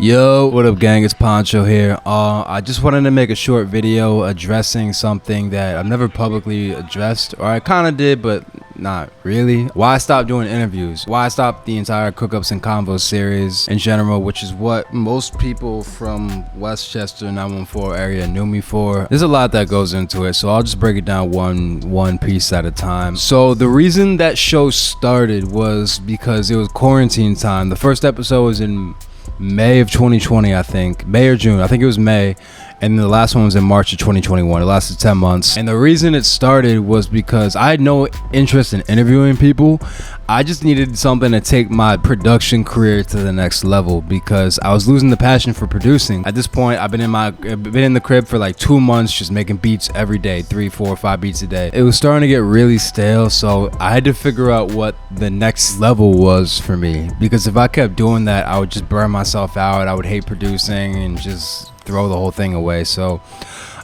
Yo, what up gang, it's Poncho here. I just wanted to make a short video addressing something that I've never publicly addressed, or I kind of did, but not really. Why I stopped doing interviews, why I stopped the entire Cookups and Convos series in general, which is what most people from Westchester 914 area knew me for. There's a lot that goes into it, so I'll just break it down one piece at a time. So the reason that show started was because it was quarantine time. The first episode was in May of 2020, I think. May or June, I think it was May. And the last one was in March of 2021. It lasted 10 months. And the reason it started was because I had no interest in interviewing people. I just needed something to take my production career to the next level because I was losing the passion for producing. At this point, I've been in the crib for like 2 months just making beats every day, 3, 4, 5 beats a day. It was starting to get really stale, so I had to figure out what the next level was for me, because if I kept doing that, I would just burn myself out. I would hate producing and just throw the whole thing away. So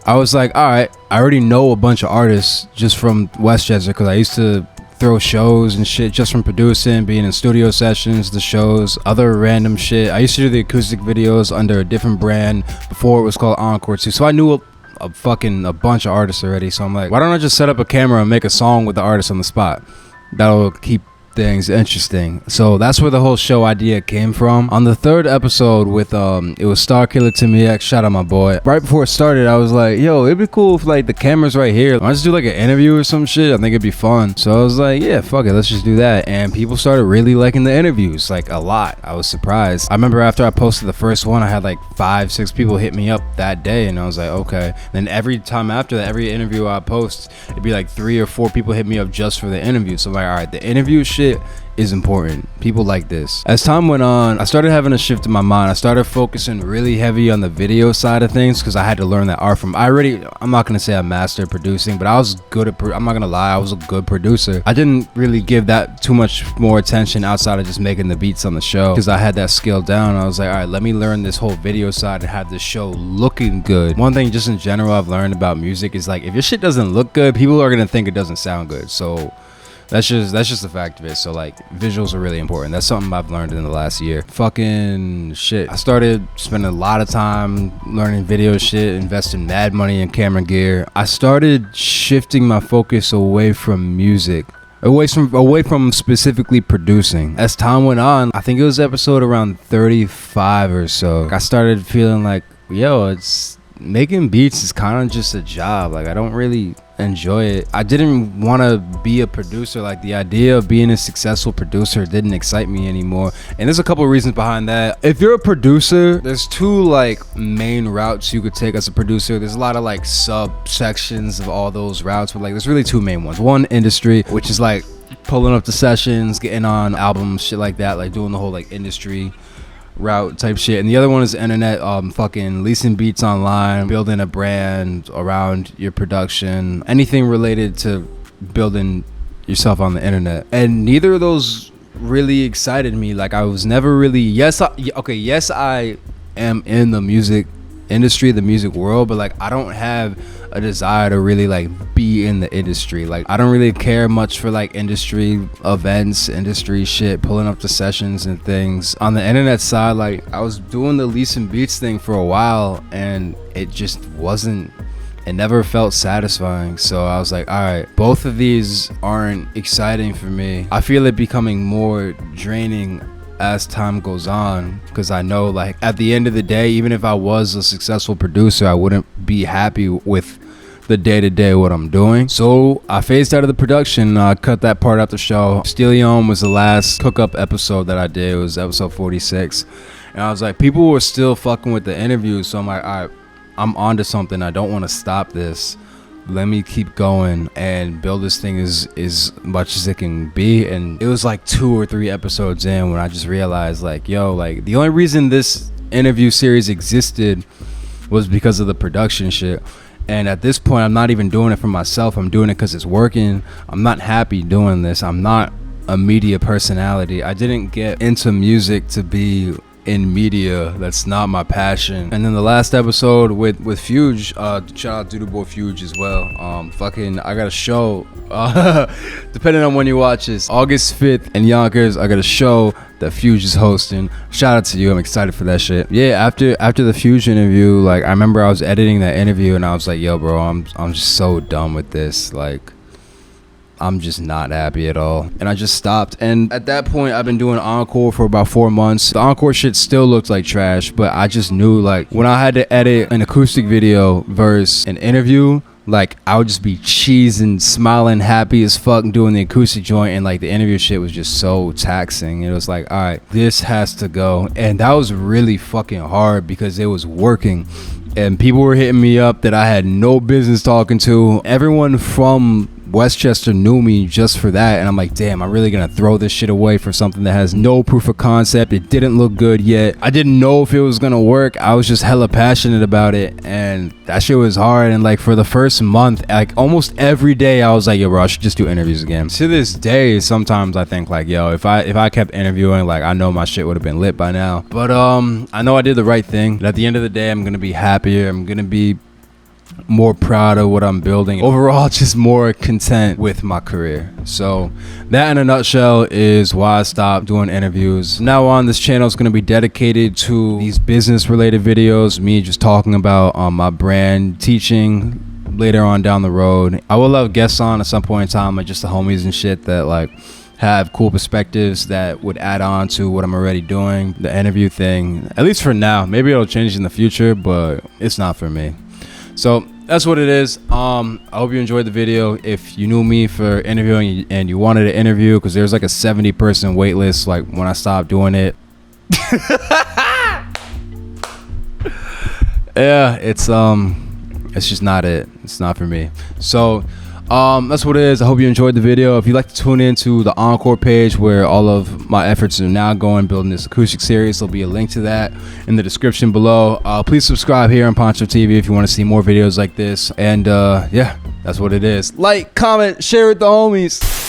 I was like, all right, I already know a bunch of artists just from Westchester because I used to throw shows and shit just from producing, being in studio sessions, the shows, other random shit. I used to do the acoustic videos under a different brand before it was called Encore too. So I knew a bunch of artists already. So I'm like, why don't I just set up a camera and make a song with the artist on the spot? That'll keep things interesting. So that's where the whole show idea came from. On the third episode with it was Star Killer Timmy X, shout out my boy. Right before it started, I was like, yo, it'd be cool if like the camera's right here, I just do like an interview or some shit. I think it'd be fun. So I was like, yeah, fuck it, let's just do that. And people started really liking the interviews, like a lot. I was surprised. I remember after I posted the first one, I had like 5-6 people hit me up that day, and I was like, okay. Then every time after that, every interview I post, it'd be like 3 or 4 people hit me up just for the interview. So I'm like, all right, the interview shit is important. People like this. As time went on, I started having a shift in my mind. I started focusing really heavy on the video side of things because I had to learn that art from. I'm not gonna say I mastered producing, but I was good at. I'm not gonna lie, I was a good producer. I didn't really give that too much more attention outside of just making the beats on the show because I had that skill down. I was like, all right, let me learn this whole video side and have the show looking good. One thing just in general I've learned about music is like, if your shit doesn't look good, people are gonna think it doesn't sound good. So that's just the fact of it. So like, visuals are really important. That's something I've learned in the last year. Fucking shit. I started spending a lot of time learning video shit, investing mad money in camera gear. I started shifting my focus away from music. Away from specifically producing. As time went on, I think it was episode around 35 or so, I started feeling like, yo, it's making beats is kind of just a job. Like, I don't really enjoy it. I didn't want to be a producer. Like, the idea of being a successful producer didn't excite me anymore. And there's a couple of reasons behind that. If you're a producer, there's 2 like main routes you could take as a producer. There's a lot of like subsections of all those routes, but like there's really 2 main ones. One, industry, which is like pulling up the sessions, getting on albums, shit like that, like doing the whole like industry route type shit. And the other one is internet, fucking leasing beats online, building a brand around your production, anything related to building yourself on the internet. And neither of those really excited me. Like, I was never really, yes I am in the music industry, the music world, but like I don't have a desire to really like be in the industry. Like, I don't really care much for like industry events, industry shit, pulling up the sessions and things. On the internet side, like I was doing the leasing beats thing for a while and it just wasn't, it never felt satisfying. So I was like, all right, both of these aren't exciting for me. I feel it becoming more draining as time goes on, because I know like at the end of the day, even if I was a successful producer, I wouldn't be happy with the day-to-day what I'm doing. So I phased out of the production. I cut that part out the show. Steelion was the last Cook-Up episode that I did. It was episode 46, and I was like, people were still fucking with the interviews, so I'm like, all right, I'm onto something. I don't want to stop this. Let me keep going and build this thing as much as it can be. And it was like 2 or 3 episodes in when I just realized like, yo, like the only reason this interview series existed was because of the production shit. And at this point, I'm not even doing it for myself. I'm doing it because it's working. I'm not happy doing this. I'm not a media personality. I didn't get into music to be in media. That's not my passion. And then the last episode with Fuge, shout out to the boy Fuge as well. I got a show, depending on when you watch this, August 5th in Yonkers. I got a show that Fuge is hosting. Shout out to you. I'm excited for that shit. Yeah, after the Fuge interview, like, I remember I was editing that interview and I was like, yo, bro, I'm just so done with this. Like, I'm just not happy at all. And I just stopped. And at that point, I've been doing Encore for about 4 months. The Encore shit still looked like trash, but I just knew, like, when I had to edit an acoustic video versus an interview, like, I would just be cheesing, smiling, happy as fuck doing the acoustic joint, and like the interview shit was just so taxing. It was like, all right, this has to go. And that was really fucking hard because it was working. And people were hitting me up that I had no business talking to. Everyone from Westchester knew me just for that, and I'm like, damn, I'm really gonna throw this shit away for something that has no proof of concept. It didn't look good yet. I didn't know if it was gonna work. I was just hella passionate about it, and that shit was hard. And like for the first month, like almost every day I was like, yo bro, I should just do interviews again. To this day, sometimes I think like, yo, if I kept interviewing, like, I know my shit would have been lit by now. But I know I did the right thing. And at the end of the day, I'm gonna be happier. I'm gonna be more proud of what I'm building. Overall, just more content with my career. So that in a nutshell is why I stopped doing interviews. Now on, this channel is going to be dedicated to these business related videos, me just talking about my brand, teaching later on down the road. I will have guests on at some point in time, like just the homies and shit that like have cool perspectives that would add on to what I'm already doing. The interview thing, at least for now, maybe it'll change in the future, but it's not for me. So that's what it is. I hope you enjoyed the video. If you knew me for interviewing and you wanted to interview, because there's like a 70-person wait list, like when I stopped doing it. Yeah, it's just not it. It's not for me. So that's what it is. I hope you enjoyed the video. If you'd like to tune into the Encore page where all of my efforts are now going building this acoustic series, there'll be a link to that in the description below. Please subscribe here on Poncho TV if you want to see more videos like this. And yeah, that's what it is. Like, comment, share with the homies.